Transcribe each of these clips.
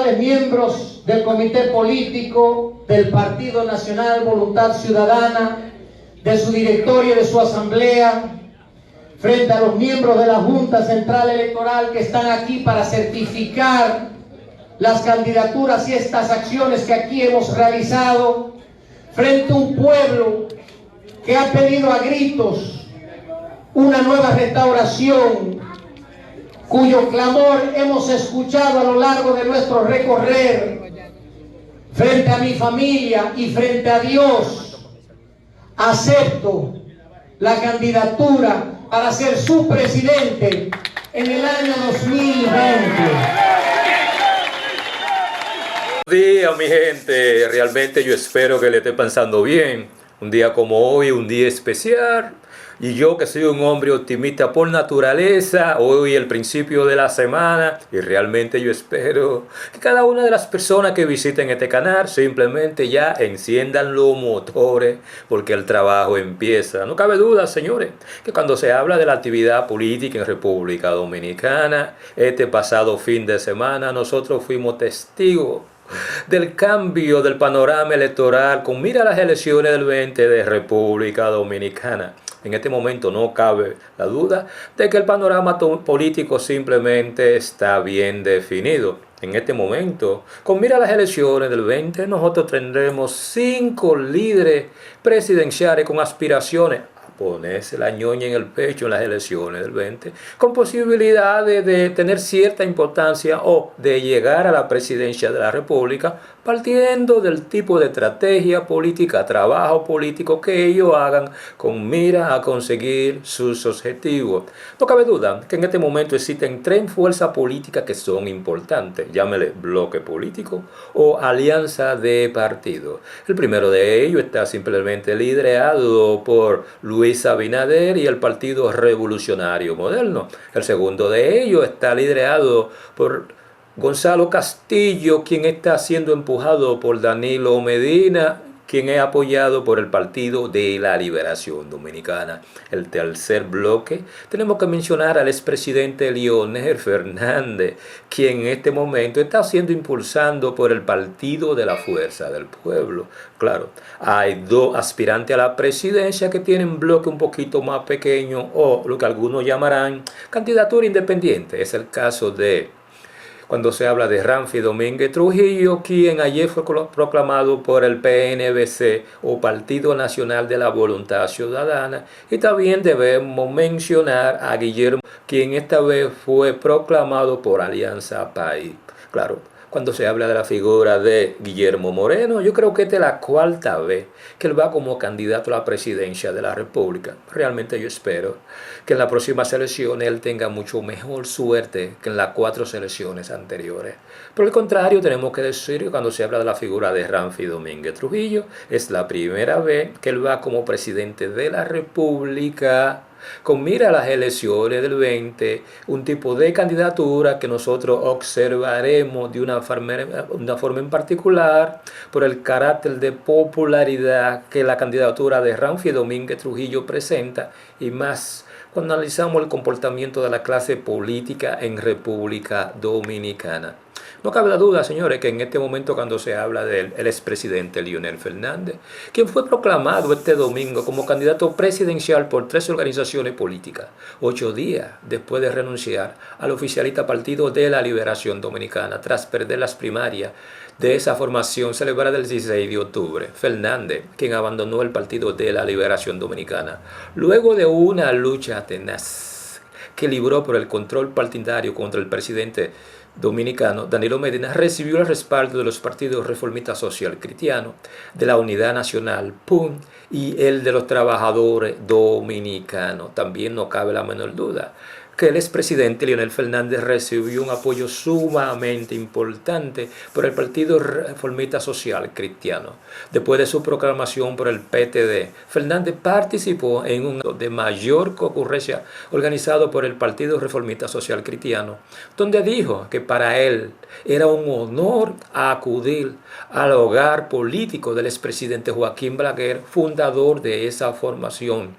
actuales miembros del Comité Político del Partido Nacional Voluntad Ciudadana, de su directorio y de su asamblea, frente a los miembros de la Junta Central Electoral que están aquí para certificar las candidaturas y estas acciones que aquí hemos realizado, frente a un pueblo que ha pedido a gritos una nueva restauración, cuyo clamor hemos escuchado a lo largo de nuestro recorrer. Frente a mi familia y frente a Dios, acepto la candidatura para ser su presidente en el año 2020. Buenos días, mi gente. Realmente yo espero que le esté pasando bien. Un día como hoy, un día especial. Y yo, que soy un hombre optimista por naturaleza, hoy el principio de la semana, y realmente yo espero que cada una de las personas que visiten este canal simplemente ya enciendan los motores, porque el trabajo empieza. No cabe duda, señores, que cuando se habla de la actividad política en República Dominicana, este pasado fin de semana nosotros fuimos testigos del cambio del panorama electoral con mira a las elecciones del 20 de República Dominicana. En este momento no cabe la duda de que el panorama político simplemente está bien definido. En este momento, con mira a las elecciones del 20, nosotros tendremos 5 líderes presidenciales con aspiraciones a ponerse la ñoña en el pecho en las elecciones del 20, con posibilidades de tener cierta importancia o de llegar a la presidencia de la República, partiendo del tipo de estrategia política, trabajo político que ellos hagan con mira a conseguir sus objetivos. No cabe duda que en este momento existen 3 fuerzas políticas que son importantes, llámele bloque político o alianza de partidos. El primero de ellos está simplemente liderado por Luis Abinader y el Partido Revolucionario Moderno. El segundo de ellos está liderado por Gonzalo Castillo, quien está siendo empujado por Danilo Medina, quien es apoyado por el Partido de la Liberación Dominicana. El tercer bloque, tenemos que mencionar al expresidente Leonel Fernández, quien en este momento está siendo impulsado por el Partido de la Fuerza del Pueblo. Claro, hay 2 aspirantes a la presidencia que tienen bloque un poquito más pequeño o lo que algunos llamarán candidatura independiente. Es el caso de cuando se habla de Ramfi Domínguez Trujillo, quien ayer fue proclamado por el PNVC o Partido Nacional de la Voluntad Ciudadana. Y también debemos mencionar a Guillermo, quien esta vez fue proclamado por Alianza País. Claro, cuando se habla de la figura de Guillermo Moreno, yo creo que esta es la 4ª vez que él va como candidato a la presidencia de la República. Realmente yo espero que en las próximas elecciones él tenga mucho mejor suerte que en las 4 elecciones anteriores. Por el contrario, tenemos que decir que cuando se habla de la figura de Ramfi Domínguez Trujillo, es la primera vez que él va como presidente de la República con mira a las elecciones del 20, un tipo de candidatura que nosotros observaremos de una forma en particular por el carácter de popularidad que la candidatura de Ramfi Domínguez Trujillo presenta, y más cuando analizamos el comportamiento de la clase política en República Dominicana. No cabe la duda, señores, que en este momento cuando se habla del expresidente Leonel Fernández, quien fue proclamado este domingo como candidato presidencial por 3 organizaciones políticas, 8 días después de renunciar al oficialista Partido de la Liberación Dominicana, tras perder las primarias de esa formación celebrada el 16 de octubre. Fernández, quien abandonó el Partido de la Liberación Dominicana, luego de una lucha tenaz que libró por el control partidario contra el presidente dominicano Danilo Medina, recibió el respaldo de los partidos Reformista Social Cristiano, de la Unidad Nacional, PUN, y el de los Trabajadores Dominicanos. También no cabe la menor duda que el expresidente Leonel Fernández recibió un apoyo sumamente importante por el Partido Reformista Social Cristiano. Después de su proclamación por el PTD, Fernández participó en un de mayor concurrencia organizado por el Partido Reformista Social Cristiano, donde dijo que para él era un honor acudir al hogar político del expresidente Joaquín Balaguer, fundador de esa formación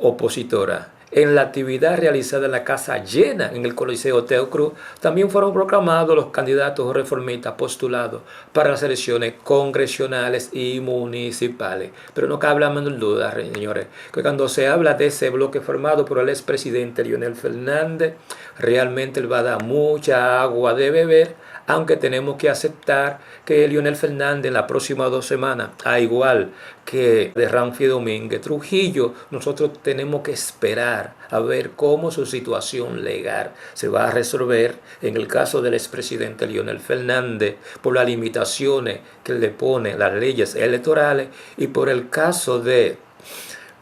opositora. en la actividad realizada en la Casa Llena en el Coliseo Teo Cruz, también fueron proclamados los candidatos reformistas postulados para las elecciones congresionales y municipales. Pero no cabe la menor duda, señores, que cuando se habla de ese bloque formado por el expresidente Leonel Fernández, realmente él va a dar mucha agua de beber, aunque tenemos que aceptar que Leonel Fernández en las próximas 2 semanas, a igual que de Ramfi Domínguez Trujillo, nosotros tenemos que esperar a ver cómo su situación legal se va a resolver en el caso del expresidente Leonel Fernández por las limitaciones que le ponen las leyes electorales, y por el caso de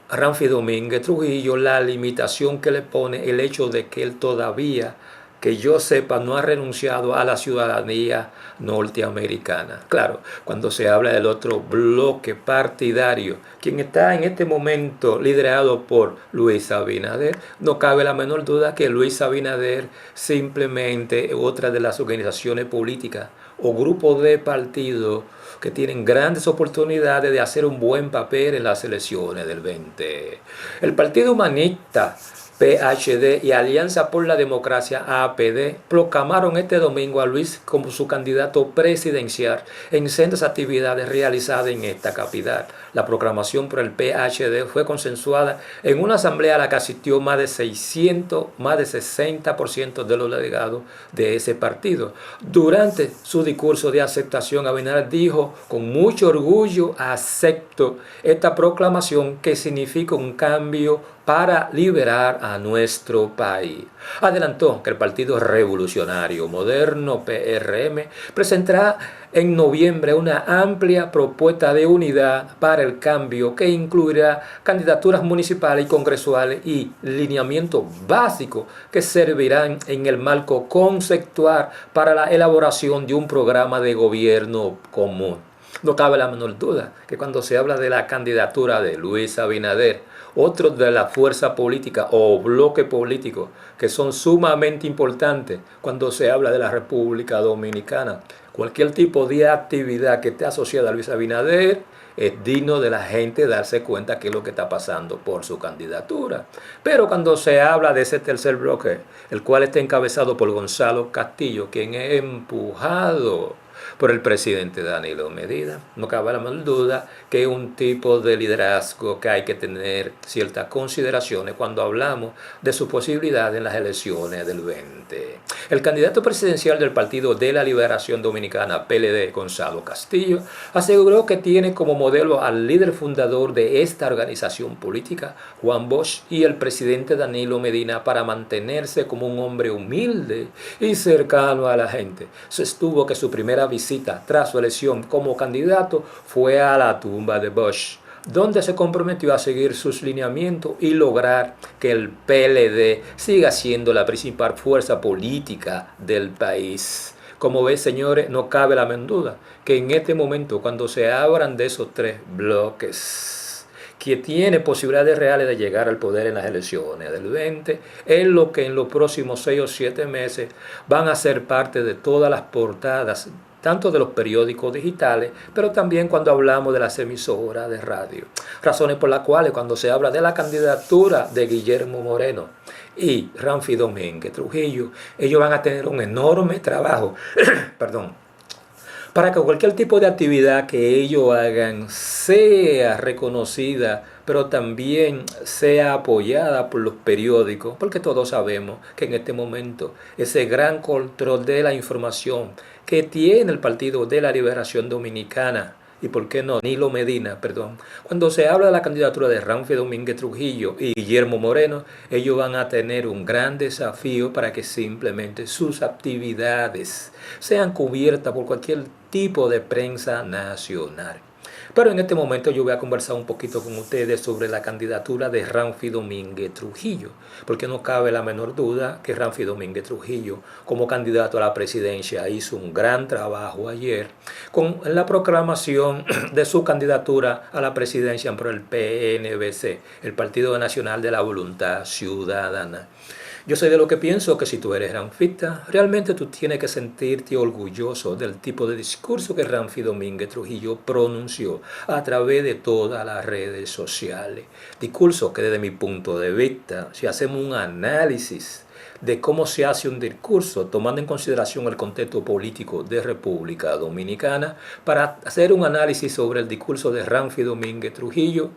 Ramfi Domínguez Trujillo, la limitación que le pone el hecho de que él todavía, que yo sepa, no ha renunciado a la ciudadanía norteamericana. Claro, cuando se habla del otro bloque partidario, quien está en este momento liderado por Luis Abinader, no cabe la menor duda que Luis Abinader simplemente otra de las organizaciones políticas o grupos de partidos que tienen grandes oportunidades de hacer un buen papel en las elecciones del 20. El Partido Humanista PHD y Alianza por la Democracia APD proclamaron este domingo a Luis como su candidato presidencial en sendas actividades realizadas en esta capital. La proclamación por el PHD fue consensuada en una asamblea a la que asistió más de 60% de los delegados de ese partido. Durante su discurso de aceptación, Abinader dijo con mucho orgullo: acepto esta proclamación que significa un cambio para liberar a nuestro país. Adelantó que el Partido Revolucionario Moderno, PRM, presentará en noviembre una amplia propuesta de unidad para el cambio que incluirá candidaturas municipales y congresuales y lineamientos básicos que servirán en el marco conceptual para la elaboración de un programa de gobierno común. No cabe la menor duda que cuando se habla de la candidatura de Luis Abinader, otros de la fuerza política o bloque político que son sumamente importantes cuando se habla de la República Dominicana, cualquier tipo de actividad que esté asociada a Luis Abinader es digno de la gente darse cuenta qué es lo que está pasando por su candidatura. Pero cuando se habla de ese tercer bloque, el cual está encabezado por Gonzalo Castillo, quien es empujado por el presidente Danilo Medina, no cabe la menor duda que es un tipo de liderazgo que hay que tener ciertas consideraciones cuando hablamos de su posibilidad en las elecciones del 20. El candidato presidencial del Partido de la Liberación Dominicana, PLD, Gonzalo Castillo, aseguró que tiene como modelo al líder fundador de esta organización política, Juan Bosch, y el presidente Danilo Medina para mantenerse como un hombre humilde y cercano a la gente. Sostuvo que su primera visita tras su elección como candidato fue a la tumba de Bosch, donde se comprometió a seguir sus lineamientos y lograr que el PLD siga siendo la principal fuerza política del país. Como ven, señores, no cabe la menor duda que en este momento, cuando se abran de esos 3 bloques, que tiene posibilidades reales de llegar al poder en las elecciones del 20, es lo que en los próximos 6 o 7 meses van a ser parte de todas las portadas, tanto de los periódicos digitales, pero también cuando hablamos de las emisoras de radio. Razones por las cuales cuando se habla de la candidatura de Guillermo Moreno y Ramfi Domínguez Trujillo, ellos van a tener un enorme trabajo, para que cualquier tipo de actividad que ellos hagan sea reconocida, pero también sea apoyada por los periódicos, porque todos sabemos que en este momento ese gran control de la información que tiene el Partido de la Liberación Dominicana, y por qué no, Danilo Medina, cuando se habla de la candidatura de Ramfi Domínguez Trujillo y Guillermo Moreno, ellos van a tener un gran desafío para que simplemente sus actividades sean cubiertas por cualquier tipo de prensa nacional. Pero en este momento yo voy a conversar un poquito con ustedes sobre la candidatura de Ramfi Domínguez Trujillo, porque no cabe la menor duda que Ramfi Domínguez Trujillo, como candidato a la presidencia, hizo un gran trabajo ayer con la proclamación de su candidatura a la presidencia por el PNVC, el Partido Nacional de la Voluntad Ciudadana. Yo soy de lo que pienso que si tú eres ranfista, realmente tú tienes que sentirte orgulloso del tipo de discurso que Ramfi Domínguez Trujillo pronunció a través de todas las redes sociales. Discurso que desde mi punto de vista, si hacemos un análisis de cómo se hace un discurso, tomando en consideración el contexto político de República Dominicana, para hacer un análisis sobre el discurso de Ramfi Domínguez Trujillo,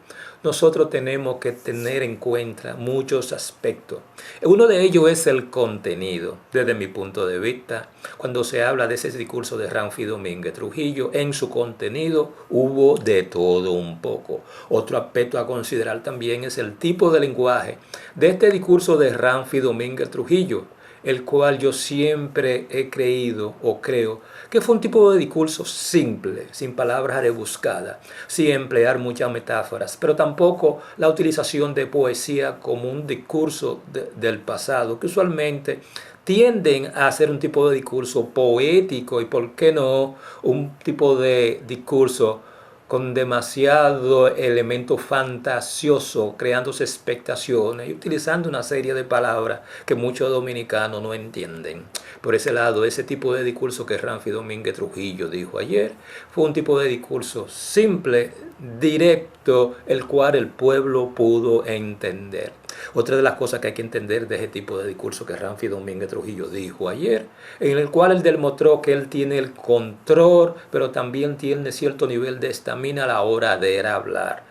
nosotros tenemos que tener en cuenta muchos aspectos. Uno de ellos es el contenido, desde mi punto de vista. Cuando se habla de ese discurso de Ramfi Domínguez Trujillo, en su contenido hubo de todo un poco. Otro aspecto a considerar también es el tipo de lenguaje de este discurso de Ramfi Domínguez Trujillo, el cual yo siempre he creído o creo que fue un tipo de discurso simple, sin palabras rebuscadas, sin emplear muchas metáforas, pero tampoco la utilización de poesía como un discurso del pasado, que usualmente tienden a hacer un tipo de discurso poético y, ¿por qué no?, un tipo de discurso con demasiado elemento fantasioso, creándose expectaciones y utilizando una serie de palabras que muchos dominicanos no entienden. Por ese lado, ese tipo de discurso que Ramfi Domínguez Trujillo dijo ayer fue un tipo de discurso simple, directo, el cual el pueblo pudo entender. Otra de las cosas que hay que entender de ese tipo de discurso que Ramfi Domínguez Trujillo dijo ayer, en el cual él demostró que él tiene el control, pero también tiene cierto nivel de estamina a la hora de hablar.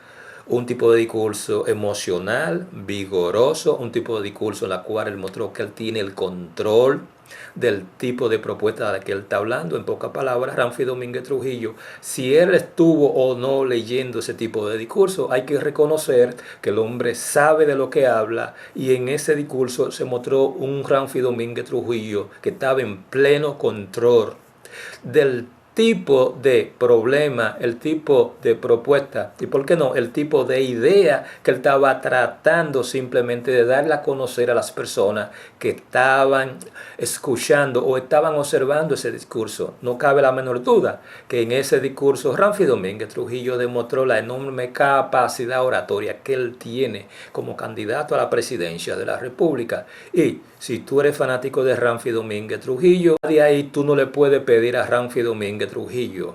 Un tipo de discurso emocional, vigoroso, un tipo de discurso en la cual él mostró que él tiene el control del tipo de propuesta de la que él está hablando. En pocas palabras, Ramfi Domínguez Trujillo, si él estuvo o no leyendo ese tipo de discurso, hay que reconocer que el hombre sabe de lo que habla, y en ese discurso se mostró un Ramfi Domínguez Trujillo que estaba en pleno control del tipo de problema, el tipo de propuesta y, ¿por qué no?, el tipo de idea que él estaba tratando simplemente de darle a conocer a las personas que estaban escuchando o estaban observando ese discurso. No cabe la menor duda que en ese discurso Ramfi Domínguez Trujillo demostró la enorme capacidad oratoria que él tiene como candidato a la presidencia de la República. Y si tú eres fanático de Ramfi Domínguez Trujillo, de ahí tú no le puedes pedir a Ramfi Domínguez Trujillo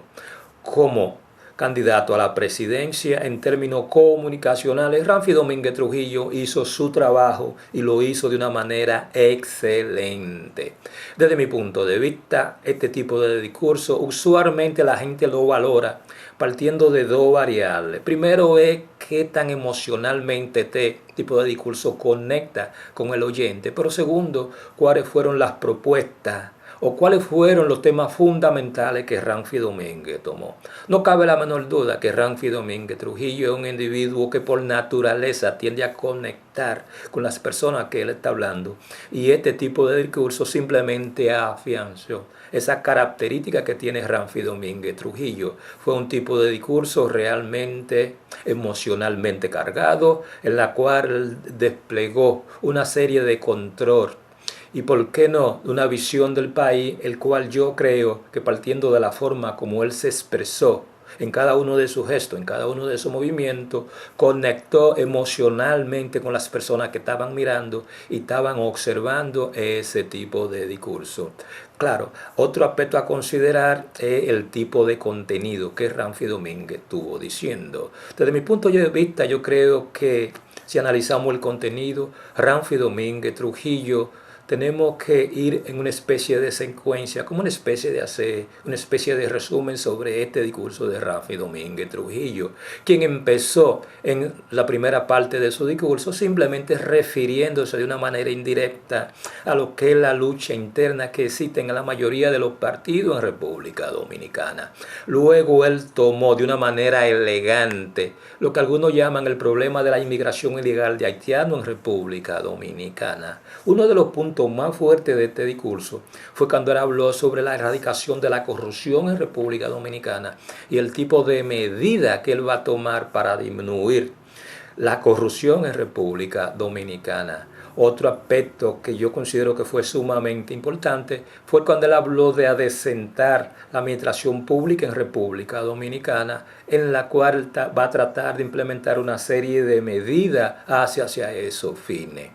como candidato a la presidencia en términos comunicacionales. Ramfi Domínguez Trujillo hizo su trabajo y lo hizo de una manera excelente. Desde mi punto de vista, este tipo de discurso usualmente la gente lo valora partiendo de dos variables. Primero es qué tan emocionalmente este tipo de discurso conecta con el oyente, pero segundo, cuáles fueron las propuestas o cuáles fueron los temas fundamentales que Ramfi Domínguez tomó. No cabe la menor duda que Ramfi Domínguez Trujillo es un individuo que por naturaleza tiende a conectar con las personas que él está hablando, y este tipo de discurso simplemente afianzó esa característica que tiene Ramfi Domínguez Trujillo. Fue un tipo de discurso realmente emocionalmente cargado, en la cual desplegó una serie de control y, por qué no, una visión del país, el cual yo creo que, partiendo de la forma como él se expresó en cada uno de sus gestos, en cada uno de sus movimientos, conectó emocionalmente con las personas que estaban mirando y estaban observando ese tipo de discurso. Claro, otro aspecto a considerar es el tipo de contenido que Ramfi Domínguez estuvo diciendo. Desde mi punto de vista, yo creo que si analizamos el contenido, Ramfi Domínguez Trujillo, tenemos que ir en una especie de secuencia, como una especie de resumen sobre este discurso de Ramfi Domínguez Trujillo, quien empezó en la primera parte de su discurso simplemente refiriéndose de una manera indirecta a lo que es la lucha interna que existe en la mayoría de los partidos en República Dominicana. Luego él tomó de una manera elegante lo que algunos llaman el problema de la inmigración ilegal de haitianos en República Dominicana. Uno de los puntos más fuertes de este discurso fue cuando él habló sobre la erradicación de la corrupción en República Dominicana y el tipo de medida que él va a tomar para disminuir la corrupción en República Dominicana. Otro aspecto que yo considero que fue sumamente importante fue cuando él habló de adecentar la administración pública en República Dominicana, en la cual va a tratar de implementar una serie de medidas hacia esos fines.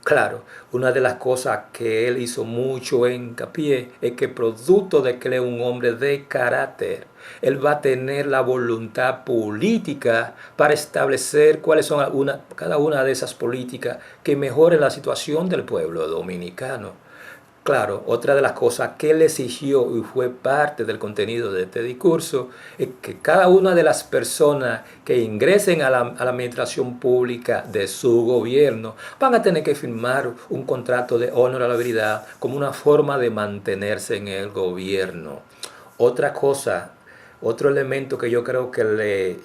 Claro, una de las cosas que él hizo mucho hincapié es que producto de que él es un hombre de carácter, él va a tener la voluntad política para establecer cuáles son cada una de esas políticas que mejoren la situación del pueblo dominicano. Claro, otra de las cosas que él exigió y fue parte del contenido de este discurso es que cada una de las personas que ingresen a la administración pública de su gobierno van a tener que firmar un contrato de honorabilidad como una forma de mantenerse en el gobierno. Otra cosa, otro elemento que yo creo que le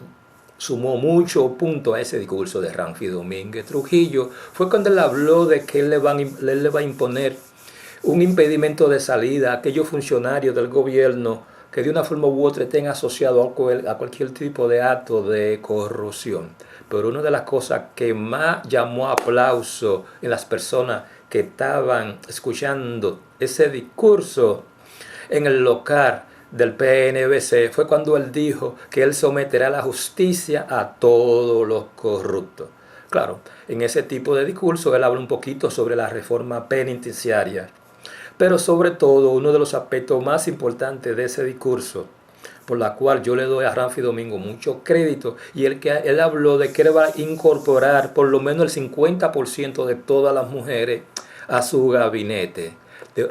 sumó mucho punto a ese discurso de Ramfi Domínguez Trujillo fue cuando él habló de que él le va a imponer un impedimento de salida a aquellos funcionarios del gobierno que de una forma u otra estén asociados a cualquier tipo de acto de corrupción. Pero una de las cosas que más llamó aplauso en las personas que estaban escuchando ese discurso en el local del PNBC fue cuando él dijo que él someterá a la justicia a todos los corruptos. Claro, en ese tipo de discurso él habla un poquito sobre la reforma penitenciaria. Pero sobre todo, uno de los aspectos más importantes de ese discurso, por la cual yo le doy a Ramfi Domingo mucho crédito, y él habló de que él va a incorporar por lo menos el 50% de todas las mujeres a su gabinete.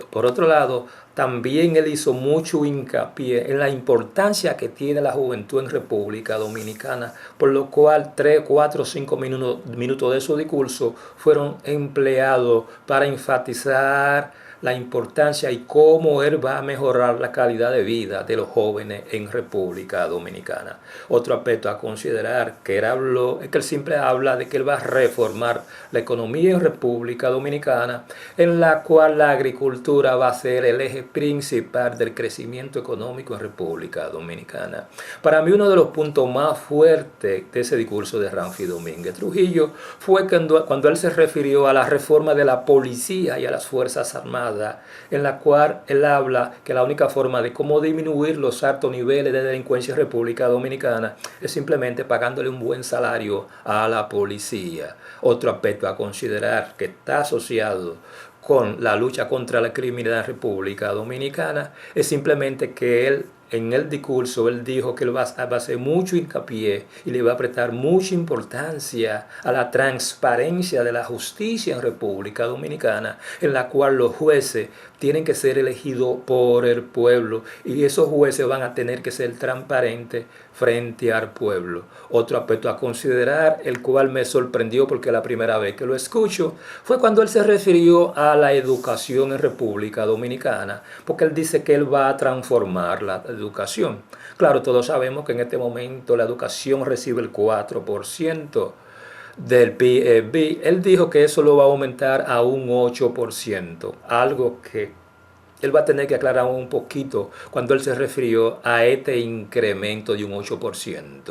Por otro lado, también él hizo mucho hincapié en la importancia que tiene la juventud en República Dominicana, por lo cual 3, 4, 5 minutos de su discurso fueron empleados para enfatizar la importancia y cómo él va a mejorar la calidad de vida de los jóvenes en República Dominicana. Otro aspecto a considerar que él habló es que él siempre habla de que él va a reformar la economía en República Dominicana, en la cual la agricultura va a ser el eje principal del crecimiento económico en República Dominicana. Para mí uno de los puntos más fuertes de ese discurso de Ramfi Domínguez Trujillo fue cuando él se refirió a la reforma de la policía y a las Fuerzas Armadas, en la cual él habla que la única forma de cómo disminuir los altos niveles de delincuencia en República Dominicana es simplemente pagándole un buen salario a la policía. Otro aspecto a considerar que está asociado con la lucha contra la criminalidad en República Dominicana es simplemente que él, en el discurso, él dijo que él va a hacer mucho hincapié y le va a prestar mucha importancia a la transparencia de la justicia en República Dominicana, en la cual los jueces tienen que ser elegidos por el pueblo y esos jueces van a tener que ser transparentes frente al pueblo. Otro aspecto a considerar, el cual me sorprendió porque la primera vez que lo escucho, fue cuando él se refirió a la educación en República Dominicana, porque él dice que él va a transformar la educación. Claro, todos sabemos que en este momento la educación recibe el 4% del PIB. Él dijo que eso lo va a aumentar a un 8%, algo que él va a tener que aclarar un poquito cuando él se refirió a este incremento de un 8%.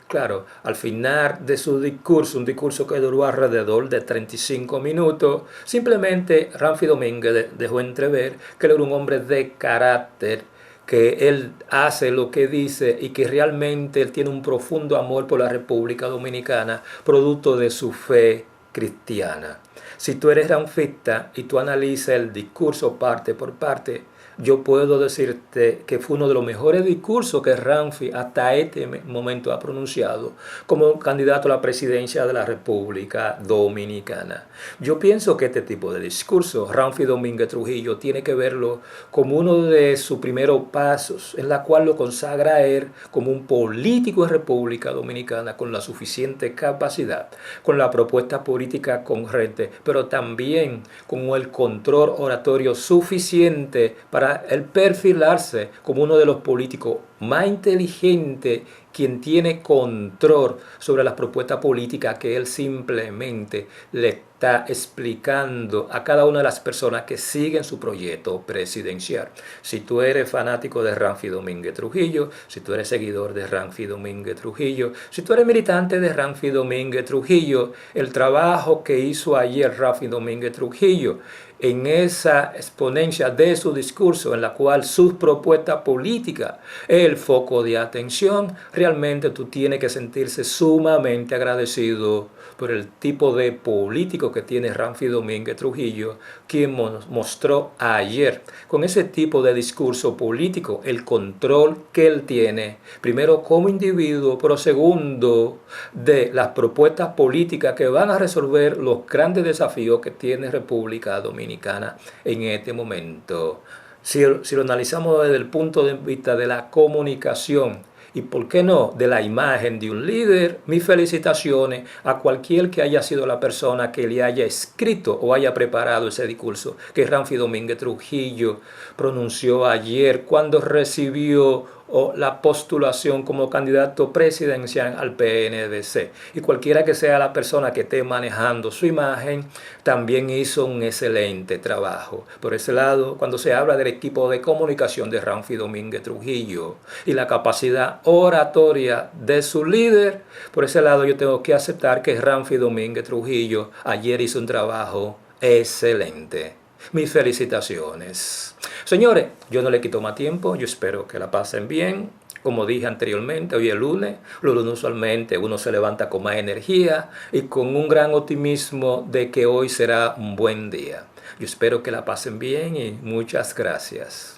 Claro, al final de su discurso, un discurso que duró alrededor de 35 minutos, simplemente Ramfi Domínguez dejó entrever que él era un hombre de carácter, que él hace lo que dice y que realmente él tiene un profundo amor por la República Dominicana, producto de su fe cristiana. Si tú eres ranfista y tú analizas el discurso parte por parte, yo puedo decirte que fue uno de los mejores discursos que Ramfi hasta este momento ha pronunciado como candidato a la presidencia de la República Dominicana. Yo pienso que este tipo de discurso, Ramfi Domínguez Trujillo tiene que verlo como uno de sus primeros pasos, en la cual lo consagra a él como un político en República Dominicana con la suficiente capacidad, con la propuesta política concreta, pero también con el control oratorio suficiente para el perfilarse como uno de los políticos más inteligentes, quien tiene control sobre las propuestas políticas que él simplemente le está explicando a cada una de las personas que siguen su proyecto presidencial. Si tú eres fanático de Ramfi Domínguez Trujillo, si tú eres seguidor de Ramfi Domínguez Trujillo, si tú eres militante de Ramfi Domínguez Trujillo, el trabajo que hizo ayer Ramfi Domínguez Trujillo en esa exponencia de su discurso, en la cual sus propuestas políticas, él el foco de atención. Realmente tú tienes que sentirse sumamente agradecido por el tipo de político que tiene Ramfi Domínguez Trujillo, quien mostró ayer con ese tipo de discurso político el control que él tiene, primero como individuo, pero segundo de las propuestas políticas que van a resolver los grandes desafíos que tiene República Dominicana en este momento. Si lo analizamos desde el punto de vista de la comunicación y, ¿por qué no?, de la imagen de un líder, mis felicitaciones a cualquier que haya sido la persona que le haya escrito o haya preparado ese discurso que Ramfi Domínguez Trujillo pronunció ayer cuando recibió la postulación como candidato presidencial al PNDC. Y cualquiera que sea la persona que esté manejando su imagen, también hizo un excelente trabajo. Por ese lado, cuando se habla del equipo de comunicación de Ramfi Domínguez Trujillo y la capacidad oratoria de su líder, por ese lado yo tengo que aceptar que Ramfi Domínguez Trujillo ayer hizo un trabajo excelente. Mis felicitaciones. Señores, yo no le quito más tiempo, yo espero que la pasen bien. Como dije anteriormente, hoy es lunes. Los lunes usualmente uno se levanta con más energía y con un gran optimismo de que hoy será un buen día. Yo espero que la pasen bien y muchas gracias.